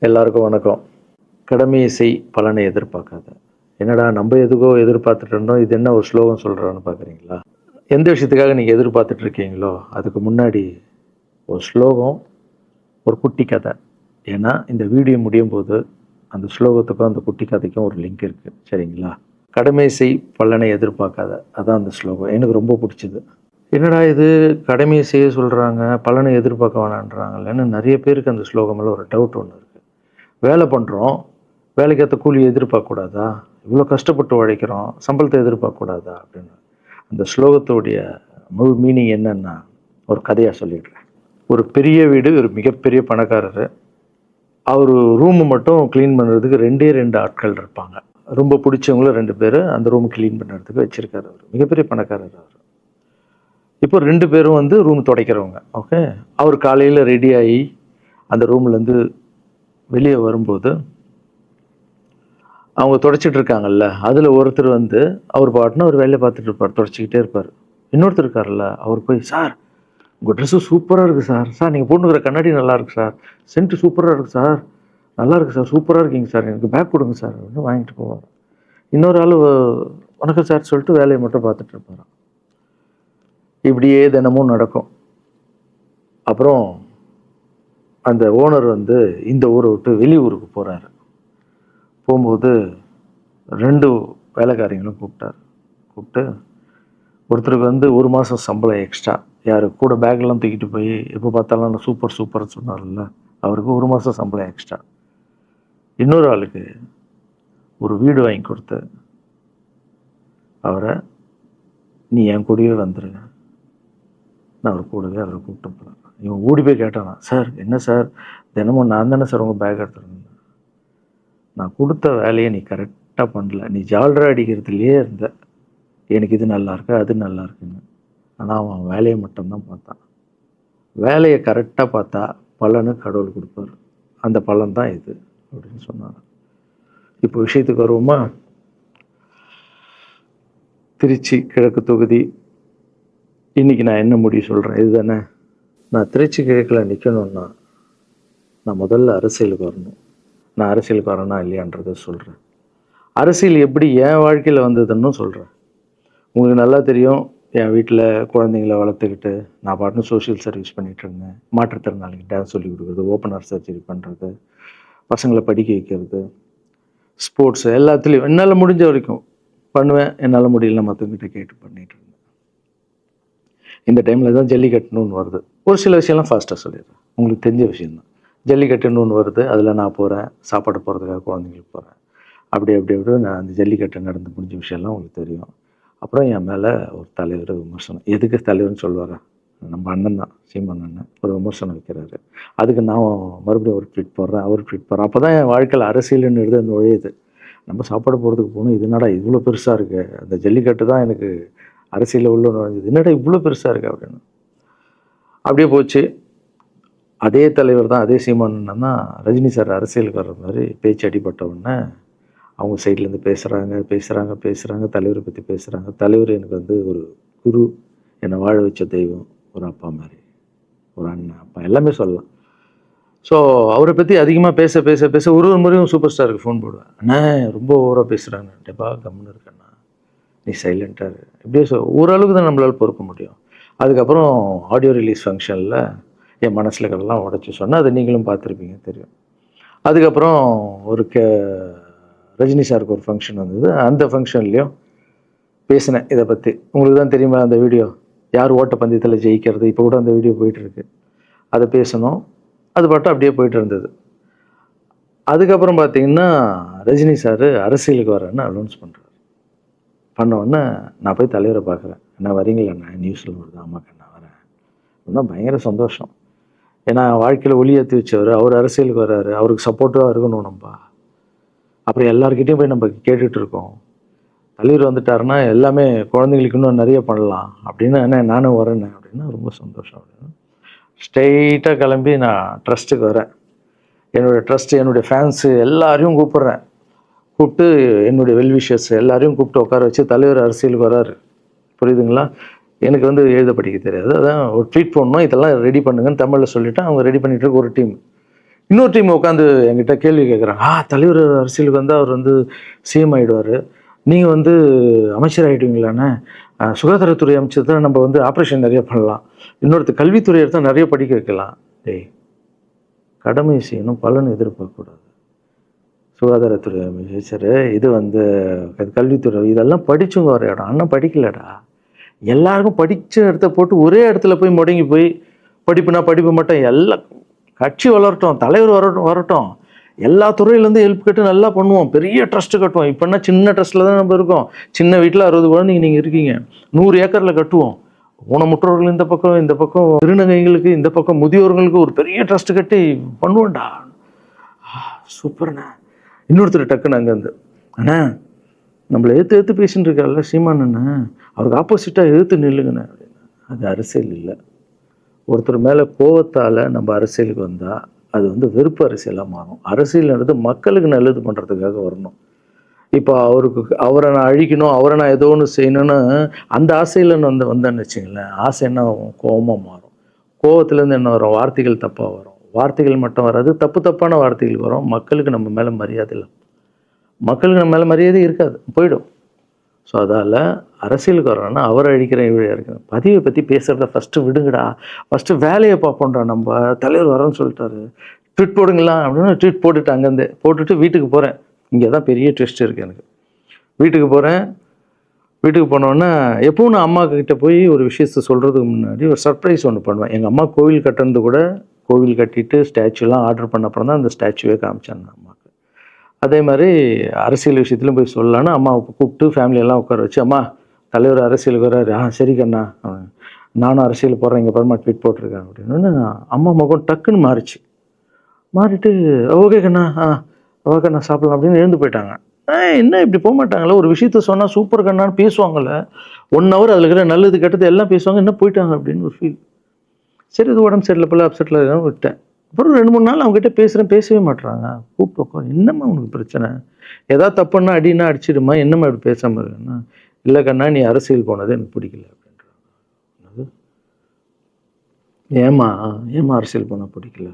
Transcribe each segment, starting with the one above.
எல்லாருக்கும் வணக்கம். கடமையை செய் பலனை எதிர்பார்க்காத. என்னடா நம்ம எதுக்கோ எதிர்பார்த்துட்டு இருந்தோம், இது என்ன ஒரு ஸ்லோகம் சொல்கிறான்னு பார்க்குறீங்களா? எந்த விஷயத்துக்காக நீங்கள் எதிர்பார்த்துட்டு இருக்கீங்களோ அதுக்கு முன்னாடி ஒரு ஸ்லோகம், ஒரு குட்டி கதை. ஏன்னா இந்த வீடியோ முடியும் போது அந்த ஸ்லோகத்துக்கும் அந்த குட்டி கதைக்கும் ஒரு லிங்க் இருக்குது, சரிங்களா? கடமை செய் பலனை எதிர்பார்க்காத, அதான் அந்த ஸ்லோகம். எனக்கு ரொம்ப பிடிச்சிது. என்னடா இது, கடமையை செய்ய சொல்கிறாங்க, பலனை எதிர்பார்க்க வேணான்றாங்கல்லன்னு நிறைய பேருக்கு அந்த ஸ்லோகமெல்லாம் ஒரு டவுட் ஒன்று இருக்குது. வேலை பண்ணுறோம், வேலைக்கேற்ற கூலி எதிர்பார்க்கக்கூடாதா? இவ்வளோ கஷ்டப்பட்டு உழைக்கிறோம், சம்பளத்தை எதிர்பார்க்கக்கூடாதா அப்படின்னு. அந்த ஸ்லோகத்துடைய முழு மீனிங் என்னன்னா, ஒரு கதையாக சொல்லிடுறேன். ஒரு பெரிய வீடு, ஒரு மிகப்பெரிய பணக்காரர். அவர் ரூமு மட்டும் க்ளீன் பண்ணுறதுக்கு ரெண்டு ஆட்கள் இருப்பாங்க. ரொம்ப பிடிச்சவங்களும் 2 பேர் அந்த ரூம் க்ளீன் பண்ணுறதுக்கு வச்சுருக்காரு. அவர் மிகப்பெரிய பணக்காரர். அவர் இப்போ 2 பேரும் ரூம் துடைக்கிறவங்க. ஓகே, அவர் காலையில் ரெடி ஆகி அந்த ரூம்லேருந்து வெளியே வரும்போது அவங்க துடைச்சிட்டு இருக்காங்கல்ல, அதில் ஒருத்தர் அவர் பாட்டுன்னு ஒரு வேலையை பார்த்துட்டு இருப்பார், துடைச்சிக்கிட்டே இருப்பார். இன்னொருத்தர் இருக்கார்ல, அவர் போய், சார் உங்கள் ட்ரெஸ்ஸு சூப்பராக இருக்குது சார், சார் நீங்கள் போட்டுக்கிற கண்ணாடி நல்லா இருக்கு சார், சென்ட்டு சூப்பராக இருக்குது சார், நல்லா இருக்குது சார், சூப்பராக இருக்கீங்க சார், எனக்கு பேக் கொடுங்க சார் அப்படின்னு வாங்கிட்டு போவார். இன்னொரு ஆள் வணக்கம் சார் சொல்லிட்டு வேலையை மட்டும் பார்த்துட்டு இருப்பார். இப்படியே தினமும் நடக்கும். அப்புறம் அந்த ஓனர் இந்த ஊரை விட்டு வெளியூருக்கு போகிறாரு. போகும்போது 2 வேலைக்காரங்களும் கூப்பிட்டு ஒருத்தருக்கு 1 மாதம் சம்பளம் எக்ஸ்ட்ரா. யார் கூட பேக்லாம் தூக்கிட்டு போய் எப்போ பார்த்தாலும் நான் சூப்பர் சூப்பர்னு சொன்னார்ல, அவருக்கு 1 மாதம் சம்பளம் எக்ஸ்ட்ரா. இன்னொரு ஆளுக்கு ஒரு வீடு வாங்கி கொடுத்து அவரை, நீ என் கூடவே வந்துரு, நான் அவர் கூடவே அவரை கூப்பிட்டு போகிறேன். இவன் ஓடி போய் கேட்டானா, சார் என்ன சார் தினமும் நான் தானே சார் உங்கள் பேக் எடுத்துருந்தேன், நான் கொடுத்த வேலையை நீ கரெக்டாக பண்ணல, நீ ஜால்ரா அடிக்கிறதுலையே இருந்த, எனக்கு இது நல்லா இருக்கு அது நல்லா இருக்குன்னு. ஆனால் அவன் வேலையை மட்டும்தான் பார்த்தான். வேலையை கரெக்டாக பார்த்தா பலனு கடவுள் கொடுப்பார், அந்த பலன் தான் இது அப்படின்னு சொன்னாங்க. இப்போ விஷயத்துக்கு வருவோமா? திருச்சி கிழக்கு தொகுதி. இன்னைக்கு நான் என்ன முடிவு சொல்கிறேன் இதுதானே. நான் திருச்சி கிழக்கில் நிற்கணும்னா நான் முதல்ல அரசியலுக்கு வரணும். நான் அரசியலுக்கு வரேனா இல்லையான்றதை சொல்கிறேன். அரசியல் எப்படி என் வாழ்க்கையில் வந்ததுன்னு சொல்கிறேன். உங்களுக்கு நல்லா தெரியும், என் வீட்டில் குழந்தைங்கள வளர்த்துக்கிட்டு நான் பாட்டுன்னு சோஷியல் சர்வீஸ் பண்ணிகிட்டு இருந்தேன். மாற்றுத்திறனாளிக்கு டான்ஸ் சொல்லி கொடுக்குறது, ஓப்பனர் சர்ஜரி பண்ணுறது, பசங்களை படிக்க வைக்கிறது, ஸ்போர்ட்ஸ் எல்லாத்துலேயும் என்னால் முடிஞ்ச வரைக்கும் பண்ணுவேன். என்னால் முடியல மற்றவங்கிட்ட கேட்டு பண்ணிகிட்டு இருந்தேன். இந்த டைமில் தான் ஜல்லிக்கட்டுன்னு வருது. ஒரு சில விஷயம்லாம் ஃபாஸ்ட்டாக சொல்லிடுறேன், உங்களுக்கு தெரிஞ்ச விஷயந்தான். ஜல்லிக்கட்டுன்னு வருது, அதில் நான் போகிறேன், சாப்பாடு போகிறதுக்காக குழந்தைங்களுக்கு போகிறேன். அப்படி நான் அந்த ஜல்லிக்கட்டு நடந்து முடிஞ்ச விஷயம்லாம் உங்களுக்கு தெரியும். அப்புறம் என் மேலே ஒரு தலைவர் விமர்சனம். எதுக்கு தலைவர்னு சொல்லுவார், நம்ம அண்ணன் தான், சீமான் அண்ணன் ஒரு விமர்சனம் வைக்கிறாரு. அதுக்கு நான் மறுபடியும் ஒரு ட்வீட் போடுறேன், அவர் ட்வீட் போடுறேன். அப்போ தான் என் வாழ்க்கையில் அரசியல்னு எழுத நுழையுது. நம்ம சாப்பாடு போகிறதுக்கு போகணும், இது என்னடா இவ்வளோ பெருசாக இருக்குது, அந்த ஜல்லிக்கட்டு தான் எனக்கு அரசியலில் உள்ள நுழைஞ்சது, என்னடா இவ்வளோ பெருசாக இருக்குது அப்படின்னு. அப்படியே போச்சு. அதே தலைவர் தான், அதே சீமான் அண்ணன் தான் ரஜினி சார் அரசியலுக்கு வர்ற மாதிரி பேச்சு அடிபட்ட உடனே அவங்க சைட்லேருந்து பேசுகிறாங்க, தலைவரை பற்றி பேசுகிறாங்க. தலைவர் எனக்கு ஒரு குரு, என்னை வாழ வச்ச தெய்வம், ஒரு அப்பா மாதிரி, ஒரு அண்ணன், அப்பா எல்லாமே சொல்லலாம். ஸோ அவரை பற்றி அதிகமாக பேச ஒரு முறையும் சூப்பர் ஸ்டாருக்கு ஃபோன் போடுவேன். அண்ணா ரொம்ப ஓவராக பேசுகிறாங்க, டெப்பா கம்முன்னு இருக்கண்ணா, நீ சைலண்ட்டாக இரு. இப்படியே ஓரளவுக்கு தான் நம்மளால் பொறுக்க முடியும். அதுக்கப்புறம் ஆடியோ ரிலீஸ் ஃபங்க்ஷனில் என் மனசில் இருக்கிறதெல்லாம் உடச்சி சொன்னேன், அதை நீங்களும் பார்த்துருப்பீங்க, தெரியும். அதுக்கப்புறம் ஒரு ரஜினி சாருக்கு ஒரு ஃபங்க்ஷன் வந்தது, அந்த ஃபங்க்ஷன்லேயும் பேசினேன் இதை பற்றி. உங்களுக்கு தான் தெரியுமா அந்த வீடியோ, யார் ஓட்டப்பந்தயத்தில் ஜெயிக்கிறது, இப்போ கூட அந்த வீடியோ போயிட்டுருக்கு. அதை பேசணும், அது பாட்டு அப்படியே போயிட்டு இருந்தது. அதுக்கப்புறம் பார்த்தீங்கன்னா ரஜினி சார் அரசியலுக்கு வரேன்னு அனௌன்ஸ் பண்ணுறாரு. பண்ணோடனே நான் போய் தலைவரை பார்க்குறேன். என்ன வரீங்களா அண்ணா, நியூஸில் வருது. ஆமாக்கா நான் வரேன். இன்னும் பயங்கர சந்தோஷம். ஏன்னா வாழ்க்கையில் ஒளி ஏற்றி வச்சவர், அவர் அரசியலுக்கு வர்றாரு, அவருக்கு சப்போர்ட்டிவாக இருக்கணும் நம்ம. அப்புறம் எல்லாருக்கிட்டையும் போய் நம்ம கேட்டுட்டு இருக்கோம், தலைவர் வந்துட்டாருன்னா எல்லாமே குழந்தைங்களுக்கு இன்னும் நிறைய பண்ணலாம் அப்படின்னு. என்ன நானும் வரேன்னு அப்படின்னா ரொம்ப சந்தோஷம் அப்படின்னு ஸ்ட்ரெயிட்டாக கிளம்பி நான் ட்ரஸ்ட்டுக்கு வரேன். என்னுடைய ட்ரஸ்ட்டு, என்னுடைய ஃபேன்ஸு எல்லாரையும் கூப்பிட்டு என்னுடைய வெல்விஷர்ஸ் எல்லாரையும் கூப்பிட்டு உட்கார வச்சு தலைவர் அரசியலுக்கு வராரு. புரியுதுங்களா? எனக்கு எழுத படிக்க தெரியாது, அதான் ஒரு ட்வீட் பண்ணணும், இதெல்லாம் ரெடி பண்ணுங்கன்னு தமிழில் சொல்லிவிட்டு அவங்க ரெடி பண்ணிட்டு இருக்க ஒரு டீம். இன்னொரு டீம் உட்காந்து என்கிட்ட கேள்வி கேட்குறாங்க, தலைவர் அரசியலுக்கு வந்தால் அவர் வந்து சிஎம் ஆகிடுவார், நீங்கள் வந்து அமைச்சர் ஆகிடுவீங்களாண்ணே, சுகாதாரத்துறை அமைச்சர் தான் நம்ம வந்து ஆப்ரேஷன் நிறைய பண்ணலாம், இன்னொருத்தர் கல்வித்துறை எடுத்தால் நிறைய படிக்க வைக்கலாம். டேய், கடமை செய்யணும், பலன் எதிர்பார்க்கக்கூடாது. சுகாதாரத்துறை அமைச்சர், இது வந்து கல்வித்துறை, இதெல்லாம் படிச்சுங்க ஒரு இடம். அண்ணன் படிக்கலடா. எல்லாருக்கும் படித்த இடத்த போட்டு ஒரே இடத்துல போய் முடங்கி போய் படிப்புனா படிப்பு மட்டும், எல்லாம் கட்சி வளரட்டும், தலைவர் வரட்டும், எல்லா துறையிலேருந்து ஹெல்ப் கேட்டு நல்லா பண்ணுவோம், பெரிய ட்ரஸ்ட்டு கட்டுவோம். இப்போன்னா சின்ன ட்ரஸ்ட்டில் தான் நம்ம இருக்கோம். சின்ன வீட்டில் 60 குழந்தைங்க நீங்கள் இருக்கீங்க, 100 ஏக்கரில் கட்டுவோம். ஊனமுற்றோர்கள் இந்த பக்கம் திருநங்கைகளுக்கு, இந்த பக்கம் முதியோர்களுக்கு ஒரு பெரிய ட்ரஸ்ட்டு கட்டி பண்ணுவோம்டா. சூப்பர்ண்ணா. இன்னொருத்தர் டக்குன்னு அங்கேருந்து, அண்ணா நம்மளை ஏற்று பேசின்னு இருக்கார்ல சீமான் அண்ணன், அவருக்கு ஆப்போசிட்டாக எதிர்த்து நில்லுங்கண்ணே அப்படின்னு. அது அரசியல் இல்லை. ஒருத்தர் மேலே கோவத்தால் நம்ம அரசியலுக்கு வந்தால் அது வந்து வெறுப்பு அரசியலாக மாறும். அரசியல்ன்றது மக்களுக்கு நல்லது பண்ணுறதுக்காக வரணும். இப்போ அவரை நான் அழிக்கணும், அவரை நான் ஏதோ ஒன்று செய்யணும்னு அந்த ஆசையில் வந்தேன்னு வச்சுங்களேன், ஆசை என்ன ஆகும், கோபமாக மாறும். கோவத்துலேருந்து என்ன வரும், வார்த்தைகள் தப்பாக வரும். வார்த்தைகள் மட்டும் வராது, தப்பான வார்த்தைகள் வரும். மக்களுக்கு நம்ம மேலே மரியாதை இல்லை, மக்களுக்கு நம்ம மேலே மரியாதை இருக்காது, போயிடும். ஸோ அதால் அரசியலுக்கு வரணும்னா அவரை அழிக்கிறேன் இவழையாக இருக்கிறேன், பதிவை பற்றி பேசுகிறத ஃபஸ்ட்டு விடுங்கடா, ஃபஸ்ட்டு வேலையை பார்ப்போம்டா. நம்ம தலைவர் வரேன்னு சொல்லிட்டாரு, ட்வீட் போடுங்களா அப்படின்னு ட்வீட் போட்டுட்டு அங்கேருந்து போட்டுட்டு வீட்டுக்கு போகிறேன். இங்கே தான் பெரிய ட்விஸ்ட் இருக்குது எனக்கு. வீட்டுக்கு போகிறேன். வீட்டுக்கு போனோன்னா எப்பவும் நான் அம்மா கிட்டே போய் ஒரு விஷயத்த சொல்கிறதுக்கு முன்னாடி ஒரு சர்ப்ரைஸ் ஒன்று பண்ணுவேன். எங்கள் அம்மா கோவில் கட்டுறது கூட, கோவில் கட்டிட்டு ஸ்டாச்சுலாம் ஆர்டர் பண்ண அப்புறம் தான் அந்த ஸ்டாச்சுவே காமிச்சேன் நான் அம்மாவுக்கு. அதே மாதிரி அரசியல் விஷயத்துலையும் போய் சொல்லலான்னு அம்மாவை கூப்பிட்டு ஃபேமிலியெல்லாம் உட்கார வச்சு, அம்மா தலைவர் அரசியலுக்கு வர்றாரு, சரி கண்ணா, நானும் அரசியல் போடுறேன், இங்கே பாருமா ட்வீட் போட்டிருக்கேன் அப்படின்னு. அம்மா முகம் டக்குன்னு மாறிட்டு ஓகே கண்ணா, ஓகே கண்ணா சாப்பிடலாம் அப்படின்னு எழுந்து போயிட்டாங்க. என்ன இப்படி போக மாட்டாங்களே, ஒரு விஷயத்த சொன்னால் சூப்பர் கண்ணான்னு பேசுவாங்கள்ல, 1 ஹவர் அதில் இருக்கிற நல்லது கெட்டது எல்லாம் பேசுவாங்க, என்ன போயிட்டாங்க அப்படின்னு ஒரு ஃபீல். சரி, இது உடம்பு சரியில்லை போல, அப்செட்டில் இருக்கான்னு விட்டேன். அப்புறம் 2-3 நாள் அவங்ககிட்ட பேசவே மாட்டுறாங்க. கூப்பிட்டு உட்காந்து, என்னம்மா உனக்கு பிரச்சனை, ஏதாவது தப்புன்னா அடின்னா அடிச்சிடுமா, என்னம்மா இப்படி பேசாமல் இருக்குன்னா, இல்லை கண்ணா நீ அரசியல் போனது எனக்கு பிடிக்கல அப்படின்றாங்க. ஏம்மா அரசியல் போனால் பிடிக்கல?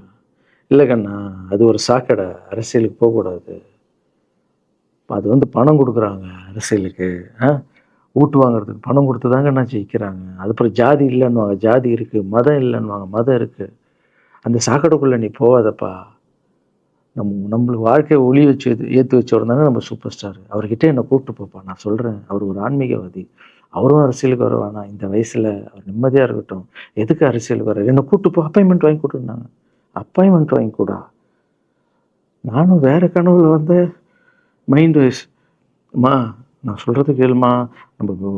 இல்லை கண்ணா, அது ஒரு சாக்கடை, அரசியலுக்கு போகக்கூடாது, அது வந்து பணம் கொடுக்குறாங்க அரசியலுக்கு, ஓட்டு வாங்குறதுக்கு பணம் கொடுத்து தாங்க நான் ஜெயிக்கிறாங்க. அதுக்கப்புறம் ஜாதி இல்லைன்னுவாங்க, ஜாதி இருக்குது, மதம் இல்லைன்னுவாங்க, மதம் இருக்குது. அந்த சாக்கடைக்குள்ளே நீ போகாதப்பா. நம்மளுக்கு வாழ்க்கையை ஒளி வச்சு ஏற்றி வச்சவர் தானே நம்ம சூப்பர் ஸ்டார், அவர்கிட்ட என்னை கூப்பிட்டு போப்பா, நான் சொல்கிறேன், அவர் ஒரு ஆன்மீகவாதி, அவரும் அரசியலுக்கு வர வேணாம், இந்த வயசில் அவர் நிம்மதியாக இருக்கட்டும், எதுக்கு அரசியலுக்கு வர, என்னை கூப்பிட்டு போ, அப்பாயின்மெண்ட் வாங்கி கொடுன்னாங்க. அப்பாயின்மெண்ட் வாங்கி கூடா? நானும் வேறு கனவுல வந்து மைண்ட் வைஸ், அம்மா நான் சொல்கிறது கேளுமா, நம்ம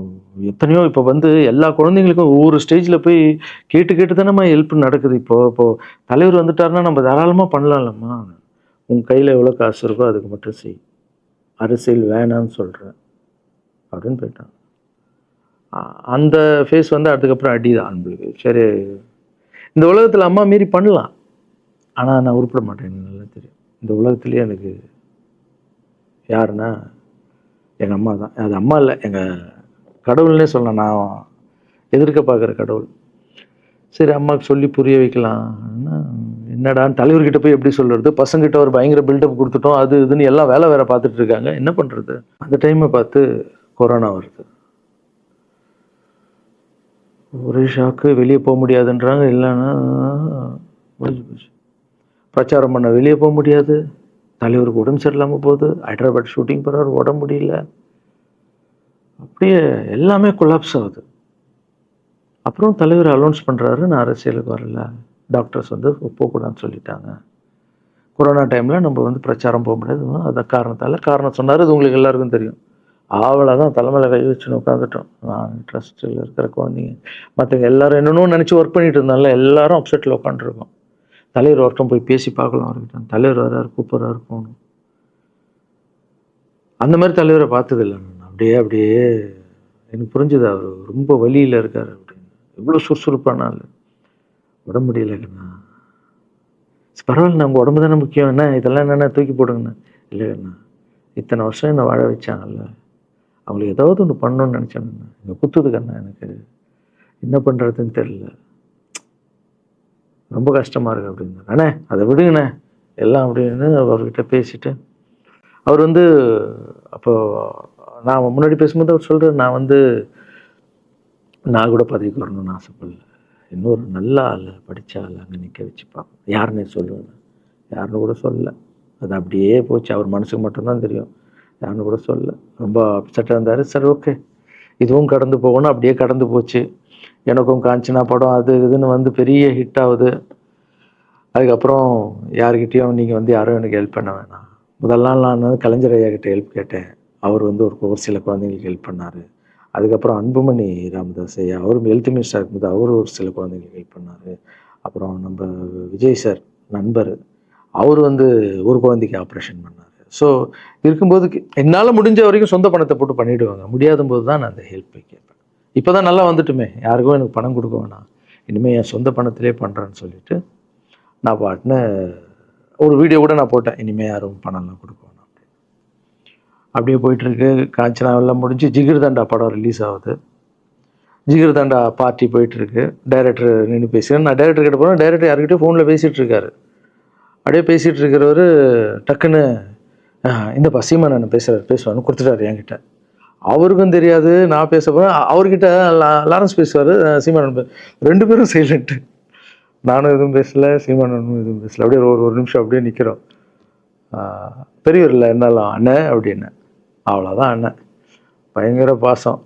எத்தனையோ இப்போ வந்து எல்லா குழந்தைங்களுக்கும் ஒவ்வொரு ஸ்டேஜில் போய் கேட்டு தானேம்மா ஹெல்ப் நடக்குது. இப்போது தலைவர் வந்துட்டாருன்னா நம்ம தாராளமாக பண்ணலாம்லம்மா, உங்கள் கையில் எவ்வளோ காசு இருக்கோ அதுக்கு மட்டும் செய், அரசியல் வேணான்னு சொல்கிறேன் அப்படின்னு போயிட்டான். அந்த ஃபேஸ் வந்து அதுக்கப்புறம் அடிதான் நம்மளுக்கு. சரி, இந்த உலகத்தில் அம்மா மீறி பண்ணலாம், ஆனால் நான் உருப்பிட மாட்டேன், எனக்கு நல்லா தெரியும். இந்த உலகத்துலேயே எனக்கு யாருன்னா எங்கள் அம்மா தான். அது அம்மா இல்லை, எங்கள் கடவுள்னே சொல்லலாம், நான் எதிர்க்க பார்க்குற கடவுள். சரி, அம்மாவுக்கு சொல்லி புரிய வைக்கலாம், என்னடான்னு தலைவர்கிட்ட போய் எப்படி சொல்கிறது, பசங்கிட்ட ஒரு பயங்கர பில்டப் கொடுத்துட்டோம், அது இதுன்னு எல்லாம் வேலை பார்த்துட்டு இருக்காங்க, என்ன பண்ணுறது. அந்த டைமை பார்த்து கொரோனா வருது, ஒரே ஷாக்கு, வெளியே போக முடியாதுன்றாங்க, இல்லைன்னா பிரச்சாரம் பண்ண வெளியே போக முடியாது, தலைவருக்கு உடம்பு சரியில்லாமல் போகுது, ஹைதராபாத் ஷூட்டிங் போகிறார், உடம்பு முடியல, அப்படியே எல்லாமே கொலாப்ஸ் ஆகுது. அப்புறம் தலைவர் அலௌன்ஸ் பண்ணுறாரு, நான் அரசியலுக்கு வரல, டாக்டர்ஸ் வந்து போகக்கூடாதுன்னு சொல்லிட்டாங்க, கொரோனா டைமில் நம்ம வந்து பிரச்சாரம் போக முடியாது, அந்த காரணம் சொன்னார், அது உங்களுக்கு எல்லாருக்கும் தெரியும். தான் தலைமையில் கை வச்சுன்னு உட்காந்துட்டோம். நான் ட்ரஸ்ட்டில் இருக்கிற குழந்தைங்க மற்றவங்க எல்லாரும் என்னென்னோ நினச்சி ஒர்க் பண்ணிட்டு இருந்தால எல்லாரும் அப்செட்டில் உட்காந்துருக்கோம். தலைவர் ஒருத்தம் போய் பேசி பார்க்கலாம் அவர்கிட்ட, தலைவர் வர்றாரு, கூப்பிட்றாரு, போகணும். அந்த மாதிரி தலைவரை பார்த்ததில்லை நான். அப்படியே எனக்கு புரிஞ்சுது, அவர் ரொம்ப வலியில் இருக்கார் அப்படின்னு. எவ்வளோ சுறுசுறுப்பானால உடம்பு முடியலைங்கண்ணா, பரவாயில்ல, உங்கள் உடம்பு தானே முக்கியம், என்ன இதெல்லாம் என்னென்ன தூக்கி போடுங்கண்ணா. இல்லைங்கண்ணா, இத்தனை வருஷம் என்னை வாழ வச்சாங்கல்ல, அவங்களுக்கு ஏதாவது ஒன்று பண்ணணும்னு நினச்சேங்கண்ணா, இங்கே குத்துதுக்கண்ணா, எனக்கு என்ன பண்ணுறதுன்னு தெரியல, ரொம்ப கஷ்டமாக இருக்குது அப்படின்னா. அண்ணே அதை விடுங்கண்ணே, எல்லாம் அப்படின்னு அவர்கிட்ட பேசிட்டு அவர் வந்து அப்போ நான் முன்னாடி பேசும்போது அவர் சொல்கிறார், நான் கூட பதவிக்கு வரணும்னு ஆசைப்படல, இன்னொரு நல்ல ஆள் படித்த ஆள் அங்கே நிற்க வச்சு பார்ப்போம். யாருன்னு சொல்லுவேன், யாருன்னு கூட சொல்லலை. அது அப்படியே போச்சு. அவர் மனசுக்கு மட்டும்தான் தெரியும், யாருன்னு கூட சொல்லலை. ரொம்ப அப்செட்டாக இருந்தார். சரி ஓகே, இதுவும் கடந்து போகணும். அப்படியே கடந்து போச்சு. எனக்கும் காஞ்சனா படம் அது இதுன்னு வந்து பெரிய ஹிட் ஆகுது. அதுக்கப்புறம் யாருக்கிட்டேயும் நீங்கள் யாரும் எனக்கு ஹெல்ப் பண்ண வேணாம். முதல் நாள் நான் வந்து கலைஞர் ஐயா கிட்ட ஹெல்ப் கேட்டேன். அவர் வந்து ஒரு சில குழந்தைங்களுக்கு ஹெல்ப் பண்ணார். அதுக்கப்புறம் அன்புமணி ராமதாஸ் ஐயா, அவரும் ஹெல்த் மினிஸ்டராக இருக்கும்போது அவர் ஒரு சில குழந்தைங்களுக்கு ஹெல்ப் பண்ணார். அப்புறம் நம்ம விஜய் சார் நண்பர், அவர் வந்து ஒரு குழந்தைக்கு ஆப்ரேஷன் பண்ணார். ஸோ இருக்கும்போது என்னால் முடிஞ்ச வரைக்கும் சொந்த பணத்தை போட்டு பண்ணிவிடுவாங்க. முடியாத போது தான் நான் அந்த ஹெல்ப்பை கேட்பேன். இப்போ தான் நல்லா வந்துட்டுமே, யாருக்கும் எனக்கு பணம் கொடுக்க வேணாம், இனிமேல் என் சொந்த பணத்திலே பண்ணுறேன்னு சொல்லிட்டு நான் பாட்டுன்னு ஒரு வீடியோ கூட நான் போட்டேன், இனிமேல் யாரும் பணம்லாம் கொடுக்க வேணாம் அப்படின்னு. அப்படியே போயிட்டுருக்கு. காஞ்சனா எல்லாம் முடிஞ்சு ஜிகிர் தண்டா படம் ரிலீஸ் ஆகுது. ஜிகிர் தண்டா பார்ட்டி போயிட்டுருக்கு. டைரக்டர் நின்று பேசுகிறேன். நான் டைரக்டர் கிட்ட போகிறேன். டைரக்டர் யார்கிட்டயும் ஃபோனில் பேசிகிட்டு இருக்காரு. அப்படியே பேசிகிட்டு இருக்கிறவர் டக்குன்னு இந்த சீமானன் பேசுவார்னு கொடுத்துட்டாரு என்கிட்ட. அவருக்கும் தெரியாது நான் பேச போகிறேன். அவர்கிட்ட லாரன்ஸ் பேசுவார், சீமானன் ரெண்டு பேரும் சைலண்ட்டு. நானும் எதுவும் பேசலை, சீமானனும் எதுவும் பேசலை. அப்படியே ஒரு நிமிஷம் அப்படியே நிற்கிறோம். பெரியவர் இல்லை என்னாலும் அண்ணன் அப்படின்னு, அவ்வளோதான் அண்ணன். பயங்கர பாசம்.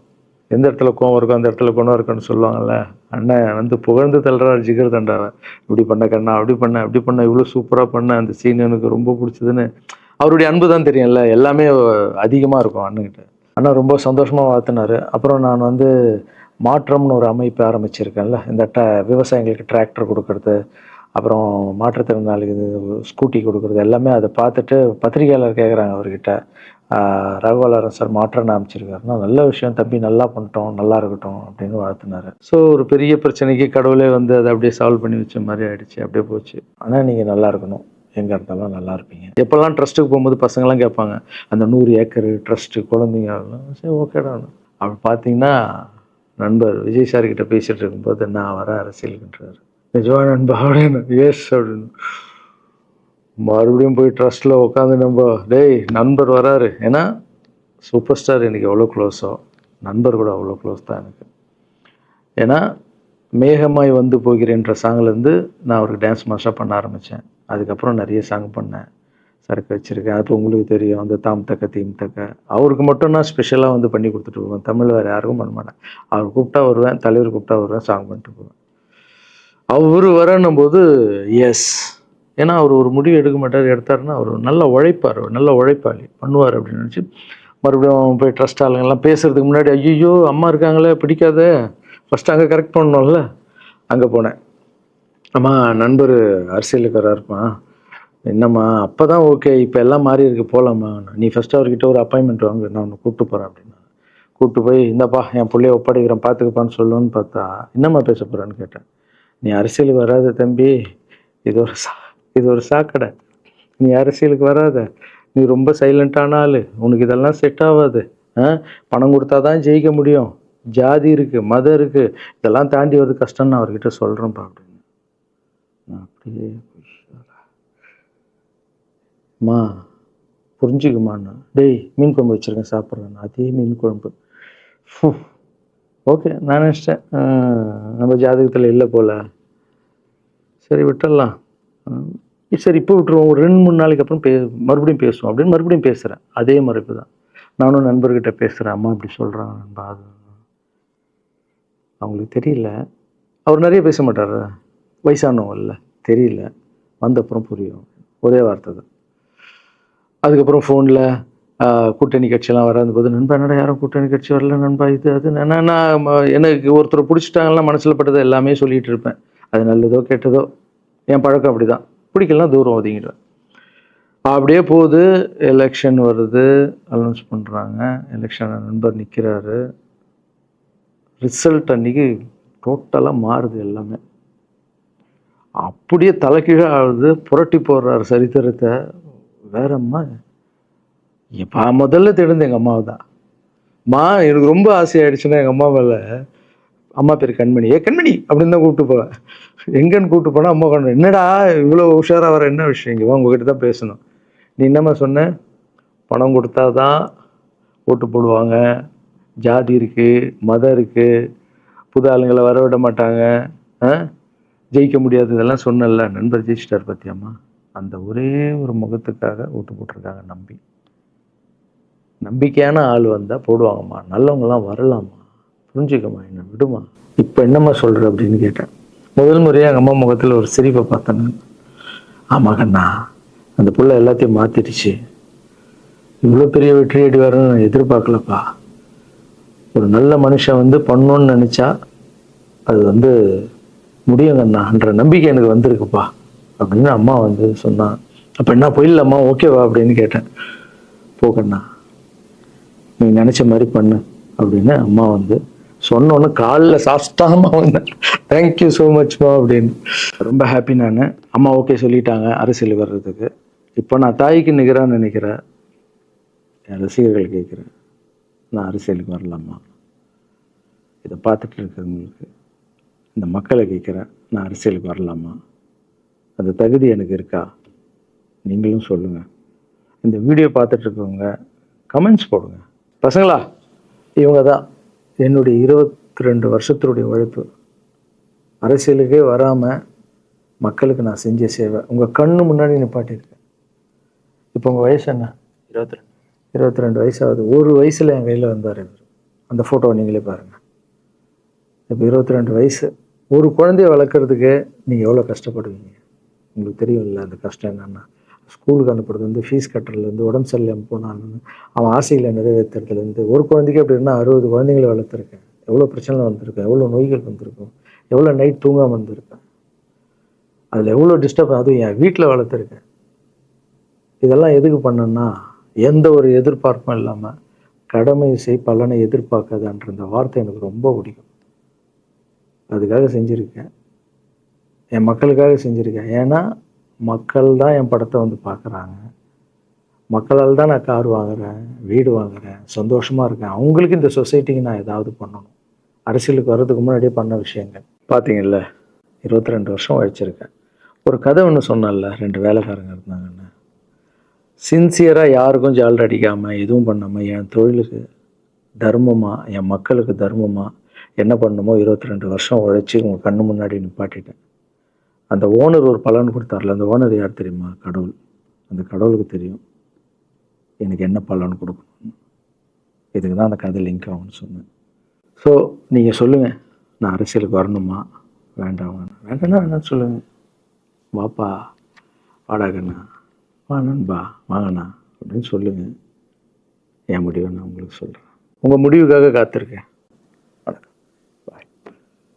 எந்த இடத்துல கோவம் இருக்கும் அந்த இடத்துல குணம் இருக்குன்னு சொல்லுவாங்கள்ல. அண்ணன் வந்து புகழ்ந்து தள்ளுறாரு ஜிகர் தண்டாவை. இப்படி பண்ண கண்ணா, அப்படி பண்ண இவ்வளோ சூப்பராக பண்ண, அந்த சீன் எனக்கு ரொம்ப பிடிச்சதுன்னு. அவருடைய அன்பு தான் தெரியும்ல, எல்லாமே அதிகமாக இருக்கும் அண்ணன்கிட்ட. அண்ணா ரொம்ப சந்தோஷமாக வாழ்த்தினார். அப்புறம் நான் வந்து மாற்றம்னு ஒரு அமைப்பு ஆரம்பிச்சிருக்கேன்ல, இந்த விவசாயிகளுக்கு டிராக்டர் கொடுக்கறது, அப்புறம் மாற்றுத்திறனாளிக்கு ஸ்கூட்டி கொடுக்குறது, எல்லாமே அதை பார்த்துட்டு பத்திரிகையாளர் கேட்குறாங்க அவர்கிட்ட, ரகுவலரன் சார் மாற்றம்னு அமைச்சிருக்காருன்னா, நல்ல விஷயம் தம்பி, நல்லா பண்ணிட்டோம், நல்லா இருக்கட்டும் அப்படின்னு வாழ்த்தினார். ஸோ ஒரு பெரிய பிரச்சனைக்கு கடவுளே வந்து அதை அப்படியே சால்வ் பண்ணி வச்ச மாதிரி ஆயிடுச்சு. அப்படியே போச்சு. ஆனால் நீங்கள் நல்லா இருக்கணும், எங்கே இருந்தாலும் நல்லா இருப்பீங்க. எப்போல்லாம் ட்ரஸ்ட்டுக்கு போகும்போது பசங்கள்லாம் கேட்பாங்க, அந்த 100 ஏக்கர் ட்ரஸ்ட்டு குழந்தைங்க, சரி ஓகேடா. அப்படி பார்த்தீங்கன்னா நண்பர் விஜய் சார்கிட்ட பேசிகிட்டு இருக்கும்போது நான் வர அரசியலுக்குன்றாரு. நிஜமா நண்பா அப்படின்னு, எஸ் அப்படின்னு. மறுபடியும் போய் ட்ரஸ்ட்டில் உட்காந்து டேய் நண்பர் வராரு. ஏன்னா சூப்பர் ஸ்டார் எனக்கு எவ்வளோ க்ளோஸோ, நண்பர் கூட அவ்வளோ க்ளோஸ் தான் எனக்கு. ஏன்னா மேகமாய் வந்து போகிறேன்ற சாங்லேருந்து நான் அவருக்கு டான்ஸ் மாஸ்டராக பண்ண ஆரம்பித்தேன். அதுக்கப்புறம் நிறைய சாங் பண்ணேன், சரக்கு வச்சுருக்கேன். அது உங்களுக்கு தெரியும், அந்த தாம் தக்க தீம் தக்க. அவருக்கு மட்டும் நான் ஸ்பெஷலாக வந்து பண்ணி கொடுத்துட்டு போவேன். தமிழ் வேறு யாருக்கும் பண்ண மாட்டேன். அவர் கூப்பிட்டா வருவேன், தலைவர் கூப்பிட்டா வருவேன், சாங் பண்ணிட்டு போவேன். அவர் வரணும் போது எஸ், ஏன்னா அவர் ஒரு முடிவு எடுக்க மாட்டார், எடுத்தாருன்னா அவர் நல்ல உழைப்பாளி பண்ணுவார் அப்படின்னு நினச்சி மறுபடியும் போய் ட்ரஸ்ட் ஆளுங்கெல்லாம் பேசுகிறதுக்கு முன்னாடி, ஐயோ அம்மா இருக்காங்களே பிடிக்காத, ஃபஸ்ட்டு அங்கே கரெக்ட் பண்ணணும்ல. அங்கே போனேன். அம்மா நண்பர் அரசியலுக்கு வராருமா, என்னம்மா அப்போ தான் ஓகே, இப்போ எல்லாம் மாறி இருக்கு, போகலாமா, நீ ஃபஸ்ட்டு அவர்கிட்ட ஒரு அப்பாயின்மெண்ட் வாங்க, நான் உன்னை கூப்பிட்டு போகிறேன் அப்படின்னா. கூப்பிட்டு போய் இந்தப்பா என் பிள்ளைய ஒப்படைக்கிறேன் பார்த்துக்கப்பான்னு சொல்லுன்னு பார்த்தா, என்னம்மா பேச போகிறேன்னு கேட்டேன். நீ அரசியலுக்கு வராத தம்பி, இது ஒரு சாக்கடை, நீ அரசியலுக்கு வராத, நீ ரொம்ப சைலண்டான ஆள், உனக்கு இதெல்லாம் செட் ஆகாது, பணம் கொடுத்தா தான் ஜெயிக்க முடியும், ஜாதி இருக்குது, மதம் இருக்குது, இதெல்லாம் தாண்டி வருது கஷ்டம்னு நான் அவர்கிட்ட சொல்கிறேன்ப்பா அப்படின்னு. அப்படியே அம்மா புரிஞ்சுக்குமாண்ணா, டேய் மீன் குழம்பு வச்சுருக்கேன் சாப்பிட்றேன், அதே மீன் குழம்பு. ஓகே, நான் நினச்சிட்டேன் நம்ம ஜாதகத்தில் இல்லை போல், சரி விட்டுடலாம், சரி இப்போ விட்டுருவோம், ஒரு 2-3 நாளைக்கு அப்புறம் மறுபடியும் பேசுவோம் அப்படின்னு மறுபடியும் பேசுகிறேன். அதே மறுப்பு தான். நானும் நண்பர்கிட்ட பேசுகிறேன், அம்மா அப்படி சொல்கிறாங்க நண்பா, அது அவங்களுக்கு தெரியல, அவர் நிறைய பேச மாட்டார், வயசானவங்க இல்லை, தெரியல, வந்தப்புறம் புரியும், ஒரே வார்த்தை தான். அதுக்கப்புறம் ஃபோனில் கூட்டணி கட்சியெல்லாம் வராது போது, நண்பா என்னடா யாரும் கூட்டணி கட்சி வரல நண்பா, இது அது நான் எனக்கு ஒருத்தர் பிடிச்சிட்டாங்கலாம் மனசில் பட்டதை எல்லாமே சொல்லிகிட்டு இருப்பேன். அது நல்லதோ கெட்டதோ, என் பழக்கம் அப்படி தான், பிடிக்கலாம் தூரம் ஒதுங்கிடுவேன். அப்படியே போகுது. எலெக்ஷன் வருது, அனௌன்ஸ் பண்ணுறாங்க, எலெக்ஷன் நண்பர் நிற்கிறாரு. ரிசல்ட் அன்றைக்கி டோட்டலாக மாறுது எல்லாமே, அப்படியே தலைகீழாக ஆகுது, புரட்டி போடுறாரு சரித்திரத்தை. வேறம்மா எப்போ முதல்ல தெரிந்து எங்கள் அம்மாவை தான். எனக்கு ரொம்ப ஆசையாயிடுச்சுன்னா எங்கள் அம்மா மேலே அம்மா பேர் கண்மணி. கண்மணி அப்படின்னு தான் கூப்பிட்டு போவேன். எங்கன்னு கூப்பிட்டு போனால் அம்மா கொண்டு என்னடா இவ்வளோ உஷாராக வர என்ன விஷயம் இங்கே உங்ககிட்ட தான் பேசணும். நீ என்னம்மா சொன்ன? பணம் கொடுத்தா தான் ஓட்டு போடுவாங்க, ஜாதி இருக்குது, மதம் இருக்குது, புது ஆளுங்களை வர விட மாட்டாங்க, ஜெயிக்க முடியாது, இதெல்லாம் சொன்னல. நண்பர் ஜெயிச்சிட்டார் பத்தியம்மா. அந்த ஒரே ஒரு முகத்துக்காக ஓட்டு போட்டிருக்காங்க. நம்பிக்கையான ஆள் வந்தால் போடுவாங்கம்மா, நல்லவங்களாம் வரலாமா, புரிஞ்சுக்கம்மா, என்ன விடுமா. இப்போ என்னம்மா சொல்கிற அப்படின்னு கேட்டேன். முதல் முறையாக எங்கள் அம்மா முகத்தில் ஒரு சிரிப்பை பார்த்தேன். ஆமா கண்ணா, அந்த புள்ள எல்லாத்தையும் மாற்றிடுச்சு, இவ்வளோ பெரிய வெற்றி அடி வரணும்னு நான் எதிர்பார்க்கலப்பா. ஒரு நல்ல மனுஷன் பண்ணணும்னு நினச்சா அது முடியுங்கண்ணான்ற நம்பிக்கை எனக்கு வந்திருக்குப்பா அப்படின்னு அம்மா சொன்னான். அப்போ என்ன போயிடலாமா, ஓகேவா அப்படின்னு கேட்டேன். போகண்ணா, நீ நினச்ச மாதிரி பண்ணு அப்படின்னு அம்மா சொன்னோன்னு காலில் சாஸ்தாகமாக வந்தேன். தேங்க்யூ ஸோ மச்மா அப்படின்னு. ரொம்ப ஹாப்பி நான். அம்மா ஓகே சொல்லிட்டாங்க அரசியல் வர்றதுக்கு. இப்போ நான் தாய்க்கு நிகரான்னு நினைக்கிறேன். என் ரசிகர்கள் கேட்குறேன், நான் அரசியலுக்கு வரலாமா? இதை பார்த்துட்டு இருக்கிறவங்களுக்கு, இந்த மக்களை கேட்குறேன், நான் அரசியலுக்கு வரலாமா? அந்த தகுதி எனக்கு இருக்கா? நீங்களும் சொல்லுங்கள். இந்த வீடியோ பார்த்துட்டு இருக்கவங்க கமெண்ட்ஸ் போடுங்க. பசங்களா, இவங்க தான் என்னுடைய 22 வருஷத்தினுடைய உழைப்பு. அரசியலுக்கே வராமல் மக்களுக்கு நான் செஞ்ச சேவை உங்கள் கண்ணு முன்னாடி நிப்பாட்டியிருக்கேன். இப்போ உங்கள் வயசு என்ன? 22 வயசாகுது. ஒரு வயசில் என் கையில் வந்தார் இவர். அந்த ஃபோட்டோவை நீங்களே பாருங்கள். இப்போ 22 வயசு. ஒரு குழந்தைய வளர்க்குறதுக்கு நீங்கள் எவ்வளோ கஷ்டப்படுவீங்க உங்களுக்கு தெரியும் இல்லை? அந்த கஷ்டம் என்னென்னா, ஸ்கூலுக்கு அனுப்புறது ஃபீஸ் கட்டுறதுலேருந்து, உடம்பு சரியில்லாமல் போனாலும் அவன் ஆசைகளை நிறைவேற்றுறதுலேருந்து, ஒரு குழந்தைக்கு அப்படி இருந்தால் 60 குழந்தைங்களை வளர்த்துருக்கேன். எவ்வளோ பிரச்சனை வந்திருக்கேன், எவ்வளோ நோய்கள் வந்திருக்கும், எவ்வளோ நைட் தூங்காமல் வந்திருக்கேன், அதில் எவ்வளோ டிஸ்டர்ப், அதுவும் என் வீட்டில் வளர்த்துருக்கேன். இதெல்லாம் எதுக்கு பண்ணேன்னா, எந்த ஒரு எதிர்பார்ப்பும் இல்லாமல் கடமை செய் பலனை எதிர்பார்க்காதன்ற இந்த வார்த்தை எனக்கு ரொம்ப பிடிக்கும். அதுக்காக செஞ்சுருக்கேன், என் மக்களுக்காக செஞ்சுருக்கேன். ஏன்னா மக்கள் தான் என் படத்தை பார்க்குறாங்க. மக்களால் தான் நான் கார் வாங்குகிறேன், வீடு வாங்குகிறேன், சந்தோஷமாக இருக்கேன். அவங்களுக்கு இந்த சொசைட்டிக்கு நான் ஏதாவது பண்ணணும். அரசியலுக்கு வர்றதுக்கு முன்னாடியே பண்ண விஷயங்கள் பார்த்தீங்கல்ல. 22 வருஷம் உழைச்சிருக்கேன். ஒரு கதை ஒன்று சொன்னேன்ல, 2 வேலைக்காரங்க இருந்தாங்கன்னு. சின்சியராக யாருக்கும் ஜால்ரை அடிக்காமல் எதுவும் பண்ணாமல் என் தொழிலுக்கு தர்மமாக, என் மக்களுக்கு தர்மமாக என்ன பண்ணணுமோ 22 வருஷம் உழைச்சி உங்கள் கண்ணு முன்னாடி நிப்பாட்டிட்டேன். அந்த ஓனர் ஒரு பலன் கொடுத்தார்ல, அந்த ஓனர் யார் தெரியுமா? கடவுள். அந்த கடவுளுக்கு தெரியும் எனக்கு என்ன பலன் கொடுக்கணும். இதுக்கு தான் அந்த கதை லிங்க் ஆகும்னு சொன்னேன். ஸோ நீங்கள் சொல்லுங்கள், நான் அரசியலுக்கு வரணுமா வேண்டாம்? வேண்டாம்னா என்ன சொல்லுங்கள். வாப்பா, வாடாகண்ணா, வா நண்பா, வாங்கண்ணா அப்படின்னு சொல்லுங்கள். என் முடிவை நான் உங்களுக்கு சொல்கிறேன். உங்கள் முடிவுக்காக காத்திருக்கேன்.